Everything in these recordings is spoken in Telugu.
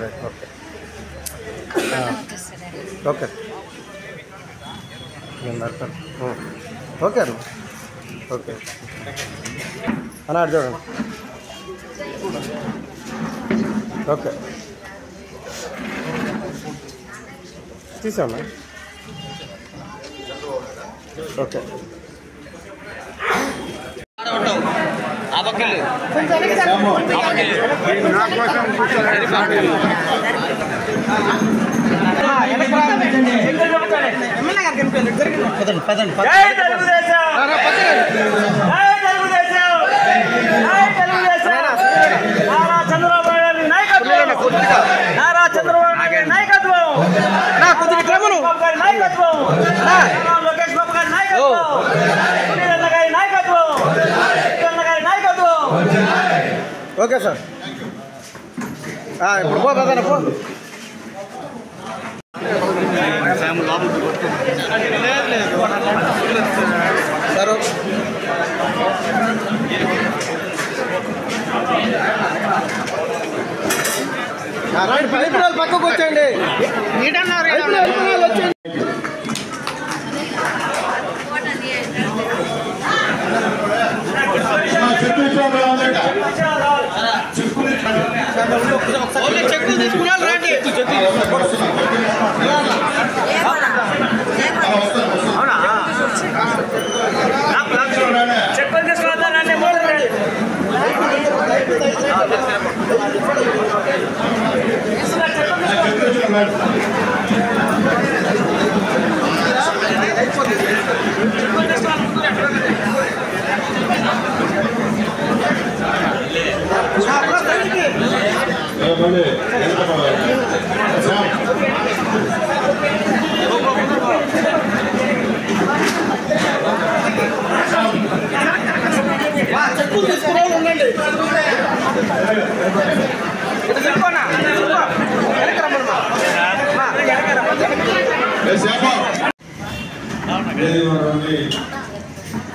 రైట్ ఓకే ఓకే నేను పెడతాను ఓకే అన్న ఓకే అన్న అటు చూడండి ఓకే తీసామన్నా ఓకే ఓకే సార్ ఇప్పుడు పో పెద్దన పో సార్ రైట్ పైపురాలు పక్కకు వచ్చండి వచ్చండి చెక్కులు తీసుకున్నాను రండి చెక్కులు తీసుకున్నారండి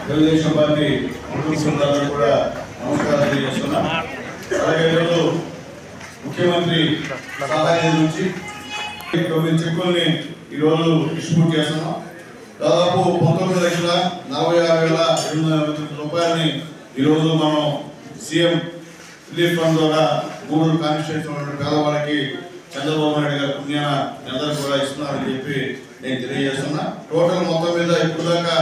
తెలుగుదేశం పార్టీ కుటుంబాలకు కూడా నమస్కారం తెలియజేస్తున్నా. అలాగే ఈరోజు ముఖ్యమంత్రి సహాయం నుంచి 9 చెక్కుల్ని ఈరోజు డిస్ట్రిబ్యూట్ చేస్తున్నాం. దాదాపు 19,46,890 రూపాయలని ఈరోజు మనం సీఎం రిలీఫ్ ఫండ్ ద్వారా గూడూరు కాన్స్టిట్యూన్సీ ఉన్న పేదవాళ్ళకి చంద్రబాబు నాయుడు గారి పుణ్యాన అందరూ కూడా ఇస్తున్నారని చెప్పి నేను తెలియజేస్తున్నా. టోటల్ మొత్తం మీద ఇప్పుడు దాకా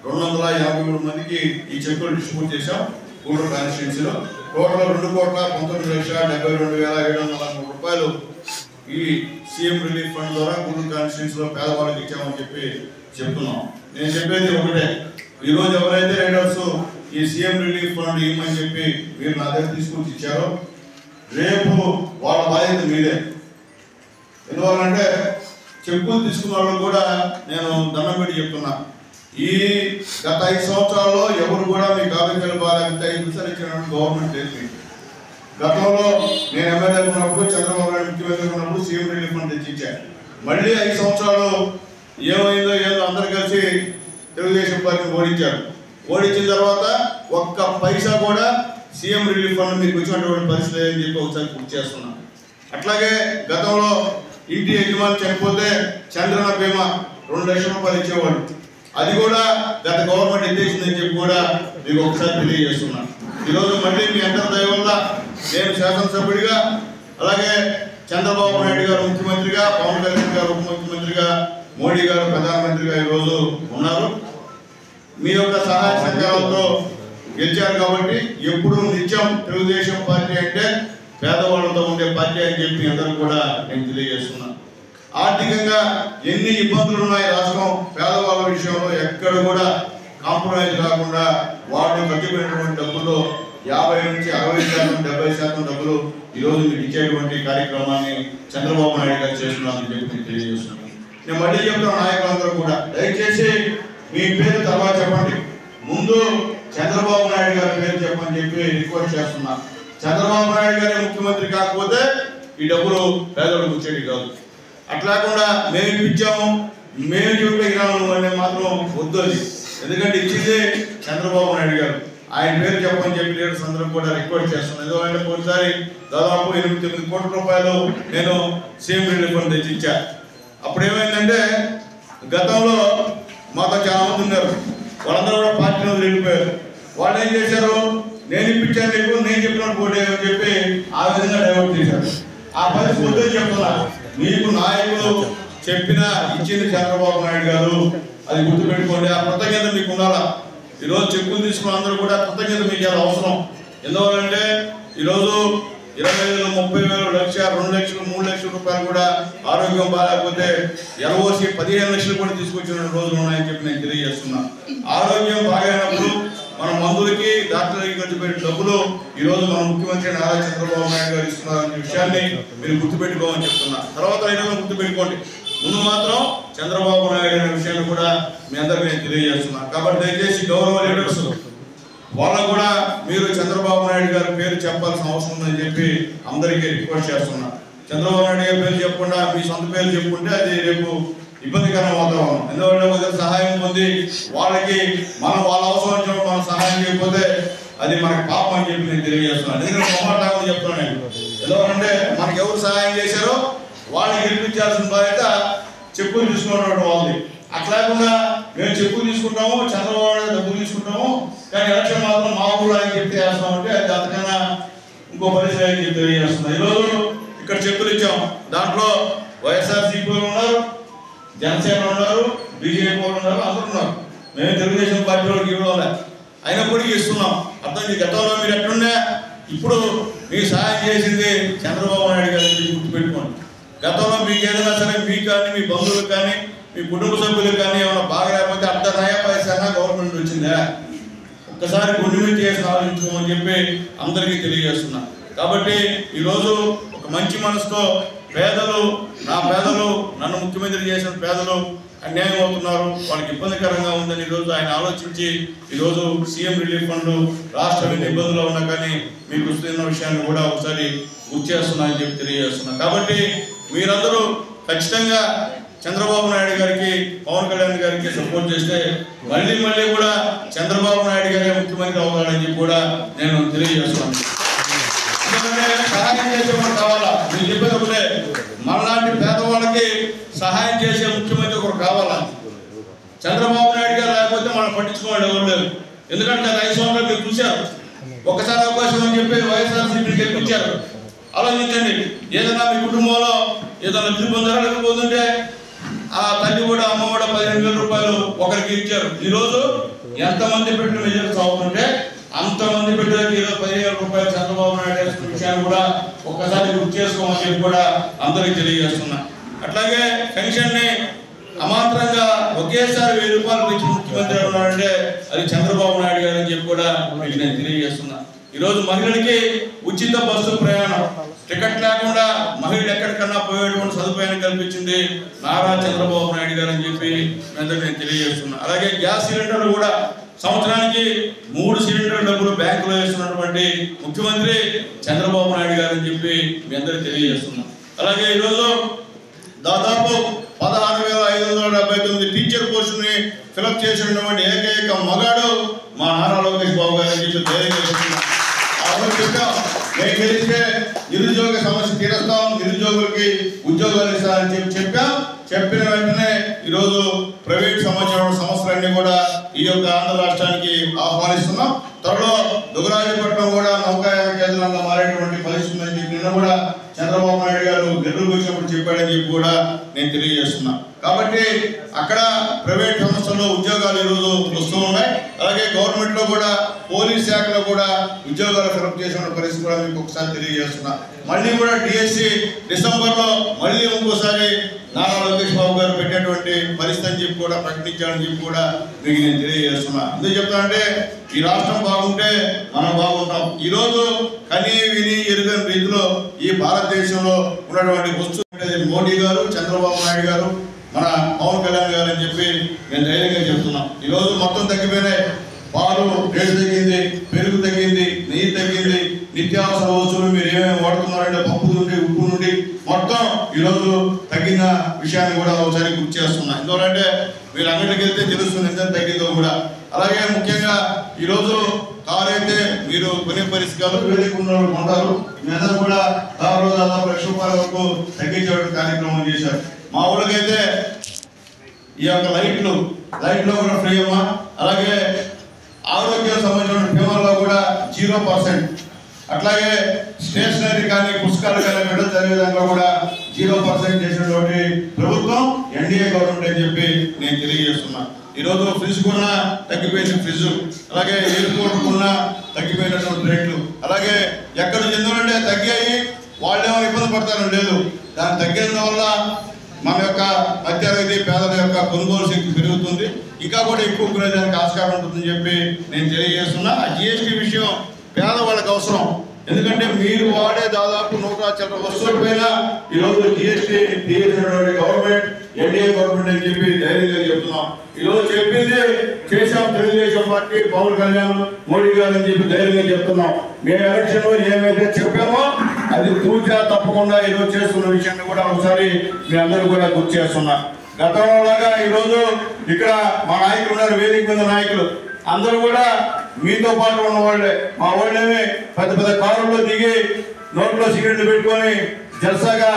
253 మందికి ఈ చెక్కులు డిస్ట్రిబ్యూట్ చేశాం గూడూరు కాన్స్టిట్యూన్సీలో. టోటల్ 2,72,703 రూపాయలు ఈ సీఎం రిలీఫ్ ఫండ్ ద్వారా గూడూరు కాన్స్టిట్యూన్సీలో పేదవాళ్ళకి ఇచ్చామని చెప్పి చెప్తున్నాం. నేను చెప్పేది ఒకటే, ఈరోజు ఎవరైతే రైడర్స్ ఈ సీఎం రిలీఫ్ ఫండ్ ఇవ్వమని చెప్పి మీరు నా దగ్గర తీసుకొచ్చి ఇచ్చారో రేపు వాళ్ళ బాధ్యత మీదే. ఎందువల్లంటే చెప్పులు తీసుకున్న వాళ్ళు కూడా నేను దండం పెట్టి చెప్తున్నా, ఈ గత 5 సంవత్సరాల్లో ఎవరు కూడా మీకు ఆరోగ్యాలు బాగాలంటే 5 నిమిషాలు ఇచ్చినట్టు గవర్నమెంట్ లేదు. గతంలో నేను ఎమ్మెల్యే ఉన్నప్పుడు చంద్రబాబు నాయుడు ముఖ్యమంత్రి ఉన్నప్పుడు సీఎం రిలీఫ్ ఫండ్ తెచ్చిచ్చాను. మళ్ళీ 5 సంవత్సరాలు ఏమైందో ఏదో అందరు కలిసి తెలుగుదేశం పార్టీని ఓడించారు. ఓడించిన తర్వాత ఒక్క పైసా కూడా సీఎం రిలీఫ్ ఫండ్ మీకు వచ్చినటువంటి పరిస్థితి లేదని చెప్పి ఒకసారి గుర్తు చేస్తున్నాను. అట్లాగే గతంలో ఇంటి యజమాని చనిపోతే చంద్రన బీమా 2 లక్షల రూపాయలు ఇచ్చేవాడు. అది కూడా గత గవర్నమెంట్ ఎత్తేసిందని చెప్పి కూడా మీకు ఒకసారి తెలియజేస్తున్నాను. ఈరోజు మళ్ళీ మీ అందరి దయ వల్ల నేను శాసనసభ్యుడిగా, అలాగే చంద్రబాబు నాయుడు గారు ముఖ్యమంత్రిగా, పవన్ కళ్యాణ్ గారు ఉప ముఖ్యమంత్రిగా, మోడీ గారు ప్రధానమంత్రిగా ఈరోజు ఉన్నారు. మీ యొక్క సహాయ సహకారాలతో గెలిచారు కాబట్టి ఎప్పుడు నిత్యం తెలుగుదేశం పార్టీ అంటే పేదవాళ్ళతో ఉండే పార్టీ అని చెప్పి అందరూ కూడా నేను తెలియజేస్తున్నాను. ఆర్థికంగా ఎన్ని ఇబ్బందులు ఉన్నాయి రాష్ట్రం, పేదవాళ్ళ విషయంలో ఎక్కడ కూడా కాంప్రమైజ్ కాకుండా వాళ్ళు ఖర్చు పెట్టినటువంటి డబ్బుల్లో 50 నుంచి 60%, 70% డబ్బులు ఈరోజు మీకు ఇచ్చేటువంటి కార్యక్రమాన్ని చంద్రబాబు నాయుడు గారు చేస్తున్నారని చెప్పి నేను తెలియజేస్తున్నాను. నేను మళ్ళీ చెప్తున్న నాయకులందరూ కూడా దయచేసి మీ పేరు తర్వాత చెప్పండి, ముందు చంద్రబాబు నాయుడు గారి పేరు చెప్పని చెప్పి రిక్వెస్ట్ చేస్తున్నా. చంద్రబాబు నాయుడు గారే ముఖ్యమంత్రి కాకపోతే ఈ డబ్బులు పేదలకు వచ్చేది కాదు. అట్లాకుండా మేము ఇప్పించాము, మేము చెప్పినాము అనే మాత్రం వద్దు. ఎందుకంటే ఇచ్చింది చంద్రబాబు నాయుడు గారు. ఆయన పేరు చెప్పని చెప్పి లీడర్స్ అందరూ కూడా రిక్వెస్ట్ చేస్తున్నాను. ఎందుకంటే ఒకసారి దాదాపు 8-9 కోట్ల రూపాయలు నేను సీఎం రిలీఫ్ ఫండ్ తెచ్చి ఇచ్చా. అప్పుడు ఏమైందంటే గతంలో మాతో చాలా మంది ఉన్నారు, వాళ్ళందరూ కూడా పార్టీ నుంచి వెళ్ళిపోయారు. వాళ్ళు ఏం చేశారు, నేను ఇప్పించాను నీకు, నేను చెప్పిన పోటీ అని చెప్పి ఆ విధంగా డైవర్ట్ చేశారు. ఆ పని వద్దని చెప్తున్నా, మీకు నాయకులు చెప్పిన ఇచ్చింది చంద్రబాబు నాయుడు గారు, అది గుర్తుపెట్టుకోండి. ఆ కృతజ్ఞత మీకు ఉండాలా. ఈరోజు చెక్కులు తీసుకున్న అందరూ కూడా కృతజ్ఞత మీకు చాలా అవసరం. ఎందువల్లంటే ఈరోజు 20,000, 30,000, 1,00,000, 2 లక్షలు, 3 లక్షల రూపాయలు కూడా ఆరోగ్యం బాగాలేకపోతే LOC 15 లక్షలు కూడా తీసుకొచ్చిన రోజులు ఉన్నాయని చెప్పి నేను తెలియజేస్తున్నా. ఆరోగ్యం బాగైనప్పుడు మన మందులకి డాక్టర్లకి ఖర్చు పెట్టిన డబ్బులు ఈరోజు మన ముఖ్యమంత్రి నారా చంద్రబాబు నాయుడు గారు ఇస్తున్నారనే విషయాన్ని మీరు గుర్తుపెట్టుకోమని చెప్తున్నా. తర్వాత ఈరోజు గుర్తుపెట్టుకోండి, ముందు మాత్రం చంద్రబాబు నాయుడు అనే విషయాన్ని కూడా మీ అందరికీ నేను తెలియజేస్తున్నా. కాబట్టి దయచేసి గౌరవ లీడర్స్ వాళ్ళకు కూడా మీరు చంద్రబాబు నాయుడు గారి పేరు చెప్పాల్సిన అవసరం ఉందని చెప్పి అందరికీ రిక్వెస్ట్ చేస్తున్నా. చంద్రబాబు నాయుడు గారి పేరు చెప్పకుండా మీ సొంత పేరు చెప్పుకుంటే అది రేపు ఇబ్బందికరమైన వాతావరణం. ఎందుకంటే కొద్దిగా సహాయం పొంది వాళ్ళకి మనం వాళ్ళ అవసరం వచ్చినప్పుడు మనం సహాయం చేయకపోతే అది మనకి పాపం అని చెప్పి నేను తెలియజేస్తున్నాను. ఎందుకంటే మొహమాటంగా చెప్తున్నాను నేను. ఎందుకంటే మనకి ఎవరు సహాయం చేశారో వాళ్ళని గెలిపించాల్సిన బాధ్యత చెప్పులు తీసుకున్నటువంటి వాళ్ళది. అట్లా లేకుండా మేము చెప్పులు తీసుకుంటాము, చంద్రబాబు నాయుడు డబ్బులు తీసుకుంటాము, కానీ ఎలక్షన్ మాత్రం మా ఊళ్ళో అని చెప్పి చేస్తామంటే అది అంతకన్నా ఇంకో పరిస్థితి అని చెప్పి తెలియజేస్తున్నాం. ఈరోజు ఇక్కడ చెప్పులు ఇచ్చాం, దాంట్లో వైఎస్ఆర్సీపీ ఉన్నారు, జనసేన ఉన్నారు, బీజేపీ ఉన్నారు, అందరూ ఉన్నారు. మేము తెలుగుదేశం పార్టీ వాళ్ళకి ఇవ్వడం అయినప్పటికీ ఇస్తున్నాం. అర్థం గతంలో మీరు ఎట్లున్నా ఇప్పుడు మీకు సహాయం చేసింది చంద్రబాబు నాయుడు గారిని గుర్తుపెట్టుకోండి. గతంలో మీకు ఏదైనా సరే మీకు కానీ మీ బంధువులకు కానీ మీ కుటుంబ సభ్యులకు కానీ ఏమైనా బాగా లేకపోతే అర్ధ నయా పైసా గవర్నమెంట్ వచ్చిందా, ఒక్కసారి గుండె నుంచి చేసి ఆలోచించుకోమని చెప్పి అందరికీ తెలియజేస్తున్నా. కాబట్టి ఈరోజు ఒక మంచి మనసుతో పేదలు, నా పేదలు, నన్ను ముఖ్యమంత్రి చేసిన పేదలు అన్యాయం అవుతున్నారు, వాళ్ళకి ఇబ్బందికరంగా ఉందని ఈరోజు ఆయన ఆలోచించి ఈరోజు సీఎం రిలీఫ్ ఫండ్ రాష్ట్రం ఎన్ని ఇబ్బందులు ఉన్నా కానీ మీకు వస్తున్న విషయాన్ని కూడా ఒకసారి గుర్తు చేస్తున్నా అని చెప్పి తెలియజేస్తున్నా. కాబట్టి మీరందరూ ఖచ్చితంగా చంద్రబాబు నాయుడు గారికి, పవన్ కళ్యాణ్ గారికి సపోర్ట్ చేస్తే మళ్ళీ కూడా చంద్రబాబు నాయుడు గారే ముఖ్యమంత్రి అవుతాడని చెప్పి కూడా నేను తెలియజేస్తున్నాను. ఎందుకంటే సహాయం చేసేవాడు కావాలా, మీరు చెప్పేటప్పుడే మనలాంటి పేదవాళ్ళకి సహాయం చేసే ముఖ్యమంత్రి ఒకరు కావాలా. చంద్రబాబు నాయుడు గారు లేకపోతే మనం పట్టించుకోవాలి ఎవరు లేరు. ఎందుకంటే 5 సంవత్సరాలు మీరు చూశారు, ఒక్కసారి అవకాశం అని చెప్పి వైఎస్ఆర్సీపీ గెలిపించారు. ఆలోచించండి, ఏదైనా మీ కుటుంబంలో ఏదైనా బిల్లు పొందారా, లేకపోతుంటే ఆ తల్లి కూడా అమ్మ కూడా 15,000 రూపాయలు ఒకరికి ఇచ్చారు. ఈరోజు ఎంతమంది పెట్టిన రిజల్ట్స్ అవుతుంటే అంతమంది పెట్టడానికి ఈరోజు 15,000 రూపాయలు చంద్రబాబు నాయుడు వేసుకున్న విషయాన్ని కూడా ఒక్కసారి గుర్తు చేసుకోమని చెప్పి కూడా అందరికి తెలియజేస్తున్నా. అట్లాగే పెన్షన్ ని అమాంతరంగా ఒకేసారి 1000 రూపాయలు పెంచి ముఖ్యమంత్రి ఉన్నాడంటే అది చంద్రబాబు నాయుడు గారు అని చెప్పి కూడా మీకు నేను తెలియజేస్తున్నా. ఈరోజు మహిళలకి ఉచిత బస్సు ప్రయాణం, టికెట్ లేకుండా మహిళలు ఎక్కడికన్నా పోయేటువంటి సదుపాయాన్ని కల్పించింది నారా చంద్రబాబు నాయుడు గారు అని చెప్పి నేను తెలియజేస్తున్నా. అలాగే గ్యాస్ సిలిండర్లు కూడా సంవత్సరానికి 3 సిలిండర్ డబ్బులు బ్యాంకులో వేస్తున్నటువంటి ముఖ్యమంత్రి చంద్రబాబు నాయుడు గారు అని చెప్పి మీ అందరికీ తెలియజేస్తున్నాం. అలాగే ఈరోజు దాదాపు 16,579 టీచర్ పోస్టుని ఫిలప్ చేసినటువంటి ఏకైక మగాడు మా నారా లోకేష్ బాబు గారు అని చెప్పి తెలియజేస్తున్నాం. చెప్పాం, మేము గెలిస్తే నిరుద్యోగ సమస్య తీరుస్తాం, నిరుద్యోగులకి ఉద్యోగాలు ఇస్తామని చెప్పాం. చెప్పిన వెంటనే ఈరోజు ప్రైవేట్ సంబంధించిన సంస్థలన్నీ కూడా ఈ యొక్క ఆంధ్ర రాష్ట్రానికి ఆహ్వానిస్తున్నాం. త్వరలో దుగరాజపట్నం కూడా నౌకాయాన కేంద్రంగా మారేటువంటి పరిస్థితి ఉందని చెప్పి నిన్న కూడా చంద్రబాబు నాయుడు గారు గెలుపు వచ్చినప్పుడు చెప్పాడని చెప్పి కూడా నేను తెలియజేస్తున్నా. కాబట్టి అక్కడ ప్రైవేట్ సంస్థల్లో ఉద్యోగాలు ఈరోజు వస్తూ ఉన్నాయి. అలాగే గవర్నమెంట్ లో కూడా పోలీస్ శాఖలో కూడా ఉద్యోగాలు ఫిలప్ చేసిన పరిస్థితి కూడా మీకు ఒకసారి తెలియజేస్తున్నా. మళ్ళీ కూడా డిఎస్సి డిసెంబర్లో మళ్ళీ ఇంకోసారి నారా లోకేష్ బాబు గారు పెట్టేటువంటి పరిస్థితి అని చెప్పి కూడా ప్రకటించాలని చెప్పి కూడా మీకు నేను తెలియజేస్తున్నా. ఎందుకు చెప్తానంటే ఈ రాష్ట్రం బాగుంటే మనం బాగుంటాం. ఈరోజు కనీ విని ఎరుగని రీతిలో ఈ భారతదేశంలో ఉన్నటువంటి వస్తువు మోడీ గారు, చంద్రబాబు నాయుడు గారు, మన పవన్ కళ్యాణ్ గారు అని చెప్పి నేను ధైర్యంగా చెప్తున్నాం. ఈరోజు మొత్తం తగ్గిపోయినాయి. పాలు రేటు తగ్గింది, పెరుగు తగ్గింది, నెయ్యి తగ్గింది, నిత్యావసర వస్తువులు మీరు ఏమేమి వాడుతున్నారంటే పప్పు నుండి ఉప్పు నుండి మొత్తం ఈరోజు తగ్గిన విషయాన్ని కూడా ఒకసారి గుర్తు చేస్తున్నా. ఎందుకంటే మీరు అంగడికి వెళ్తే తెలుస్తుంది ఎంత తగ్గిందో కూడా. అలాగే ముఖ్యంగా ఈరోజు కారు అయితే మీరు కొనే పరిస్థితి కాదు, వేదిక ఉన్న వాళ్ళు కొంటారు. మీ అందరూ కూడా దాదాపు ₹1,00,000 వరకు తగ్గించే కార్యక్రమం చేశారు. మా ఊళ్ళకైతే ఈ యొక్క లైట్లు కూడా ఫ్రీ అమ్మా. అలాగే ఆరోగ్యం సంబంధించిన ఫీవర్లో కూడా 0%. అట్లాగే స్టేషనరీ కానీ పుస్తకాలు కానీ విడుదల జరిగే దాంట్లో కూడా 0% చేసినటువంటి ప్రభుత్వం ఎన్డీఏ గవర్నమెంట్ అని చెప్పి నేను తెలియజేస్తున్నా. ఈరోజు ఫ్రిడ్జ్ కూడా తగ్గిపోయింది, ఫ్రిడ్జ్ అలాగే ఎయిర్పోర్ట్ కూడా తగ్గిపోయినటువంటి రేట్లు, అలాగే ఎక్కడ ఎందుకంటే తగ్గాయి వాళ్ళేమో ఇబ్బంది పడతారని లేదు. దాన్ని తగ్గిన వల్ల మన యొక్క మధ్యతరగతి పేదల యొక్క కొనుగోలు శక్తి పెరుగుతుంది, ఇంకా కూడా ఎక్కువ కొనేదానికి ఆస్కారం ఉంటుందని చెప్పి నేను తెలియజేస్తున్నా. ఆ జిఎస్టీ విషయం పేదవాళ్ళకి అవసరం, ఎందుకంటే మీరు వాడే దాదాపు 100 వస్తువుల పైన ఈరోజు జిఎస్టీ తీసినటువంటి గవర్నమెంట్ ఎన్డీఏ గవర్నమెంట్ అని చెప్పి ధైర్యంగా చెప్తున్నాం. ఈరోజు చెప్పింది చేశాం తెలుగుదేశం పార్టీ, పవన్ కళ్యాణ్, మోడీ గారు అని చెప్పి ధైర్యంగా చెప్తున్నాం. మేము ఎలక్షన్ లో ఏమైతే చెప్పామో అది తూచా తప్పకుండా ఈరోజు చేస్తున్న విషయాన్ని కూడా ఒకసారి మీ అందరూ కూడా గుర్తు చేస్తున్నా. గతంలో లాగా ఈరోజు ఇక్కడ మా నాయకులు ఉన్నారు, వేదిక మీద నాయకులు అందరూ కూడా మీతో పాటు ఉన్న వాళ్ళే. మా వాళ్ళేమి పెద్ద పెద్ద కారుల్లో దిగి నోట్లో సిగరెట్లు పెట్టుకొని జలసాగా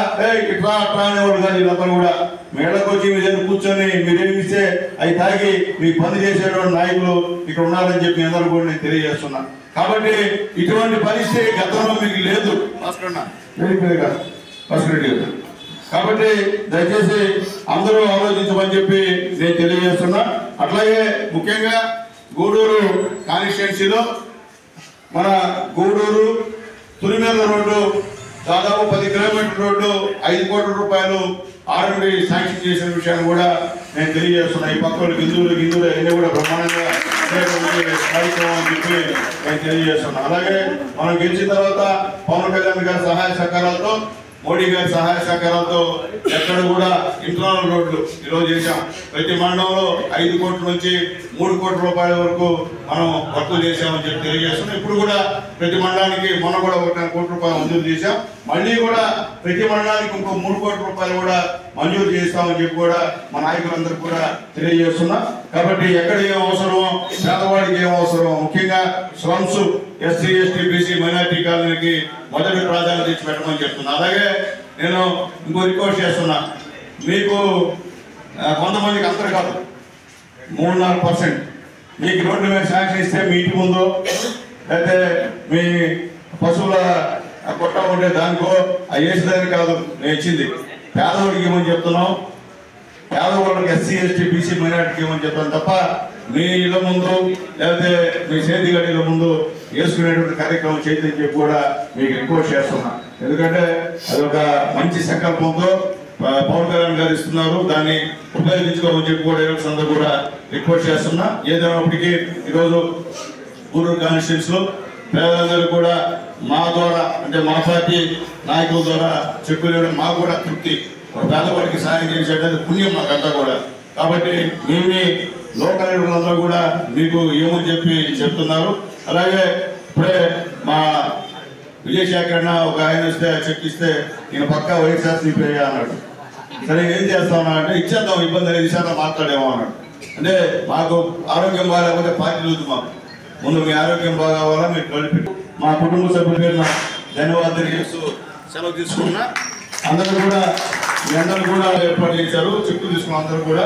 ఇట్లా అట్లా అనేవాళ్ళు కాదు. వీళ్ళందరూ కూడా మేడకు వచ్చి మీ దగ్గర కూర్చొని మీరేమిస్తే అవి తాగి మీకు పని చేసేటువంటి నాయకులు ఇక్కడ ఉన్నారని చెప్పి అందరూ కూడా నేను తెలియజేస్తున్నా. కాబట్టి ఇటువంటి పరిస్థితి గతంలో మీకు లేదు కాబట్టి దయచేసి అందరూ ఆలోచించమని చెప్పి నేను తెలియజేస్తున్నా. అట్లాగే ముఖ్యంగా గూడూరు కాన్స్టిట్యున్సీలో మన గూడూరు తురిమేల రోడ్డు దాదాపు 10 కిలోమీటర్ల రోడ్డు ₹5 కోట్ల R&D శాంక్షన్ చేసిన విషయాన్ని కూడా నేను తెలియజేస్తున్నా. ఈ పక్కన గింజూరు అన్నీ కూడా బ్రహ్మాండంగా కార్యక్రమం అని చెప్పి నేను తెలియజేస్తున్నా. అలాగే మనం గెలిచిన తర్వాత పవన్ కళ్యాణ్ గారి సహాయ సహకారాలతో, మోడీ గారి సహాయ సహకారాలతో ఎక్కడ కూడా ఇంటర్నల్ రోడ్లు ఈరోజు చేశాం. ప్రతి మండలంలో 5 కోట్ల నుంచి ₹3 కోట్ల వరకు మనం వర్కులు చేశామని చెప్పి తెలియజేస్తున్నాం. ఇప్పుడు కూడా ప్రతి మండలానికి మొన్న కూడా ₹1 కోటి మంజూరు చేశాం. మళ్ళీ కూడా ప్రతి మండలానికి ఇంకో ₹3 కోట్ల కూడా మంజూరు చేస్తామని చెప్పి కూడా మా నాయకులందరూ కూడా తెలియజేస్తున్నాం. కాబట్టి ఎక్కడ ఏం అవసరమో, పేదవాడికి ఏం అవసరమో, ముఖ్యంగా slums, SC ST BC minority కాలనీకి మొదటి ప్రాధాన్యత ఇచ్చి పెట్టమని చెప్తున్నా. అలాగే నేను ఇంకో రిక్వెస్ట్ చేస్తున్నా, మీకు కొంతమందికి అంతర్ కాదు 3-4% మీకు రోడ్ల మీద శాంక్షన్ ఇస్తే మీ ఇంటి ముందు అయితే మీ పశువుల కొట్ట ఉంటే దానికో అవి వేసేదానికి కాదు నేను ఇచ్చింది, పేదవాడికి ఏమని చెప్తున్నాం, పేదవాళ్ళకి ఎస్సీ ఎస్టీ బీసీ మైనార్టీకి ఏమని చెప్తాను తప్ప మీ ఇళ్ళ ముందు లేకపోతే మీ సేతిగడ్డ ఇళ్ళ ముందు వేసుకునేటువంటి కార్యక్రమం చేయదని చెప్పి కూడా మీకు రిక్వెస్ట్ చేస్తున్నా. ఎందుకంటే అదొక మంచి సంకల్పంతో పవన్ కళ్యాణ్ గారు ఇస్తున్నారు, దాన్ని ఉపయోగించుకోమని చెప్పి కూడా ఎలక్షన్ అందరూ కూడా రిక్వెస్ట్ చేస్తున్నా. ఏదైనప్పటికీ ఈరోజు గూడూరు కాన్స్టిట్యున్సీలో పేదలందరూ కూడా మా ద్వారా అంటే మా పార్టీ నాయకుల ద్వారా చెక్కులు ఇవ్వడం మాకు కూడా తృప్తి, పేదవాడికి సాయం చేసేటది పుణ్యం మాకంతా కూడా. కాబట్టి మీ లోకల్ లీడర్లందరూ కూడా మీకు ఏమని చెప్పి చెప్తున్నారు. అలాగే ఇప్పుడే మా విజయశేఖరణ ఒక ఆయన వస్తే చెక్ ఇస్తే నేను పక్కా వైఎస్ఆర్సీపీ అన్నాడు. సరే ఏం చేస్తామన్నా అంటే ఇచ్చేద్దాం, ఇబ్బంది అనేది ఇచ్చేద్దాం మాట్లాడేమో అన్నాడు. అంటే మాకు ఆరోగ్యం బాగాలేకపోతే పార్టీ లేదు, మాకు ముందు మీ ఆరోగ్యం బాగా కావాలా మీరు కలిపి మా కుటుంబ సభ్యుల పేరున ధన్యవాదాలు చేస్తూ సెలవు తీసుకున్నా. అందరూ కూడా మీ అందరూ కూడా ఏర్పాటు చేశారు, చెక్కులు తీసుకున్న అందరూ కూడా.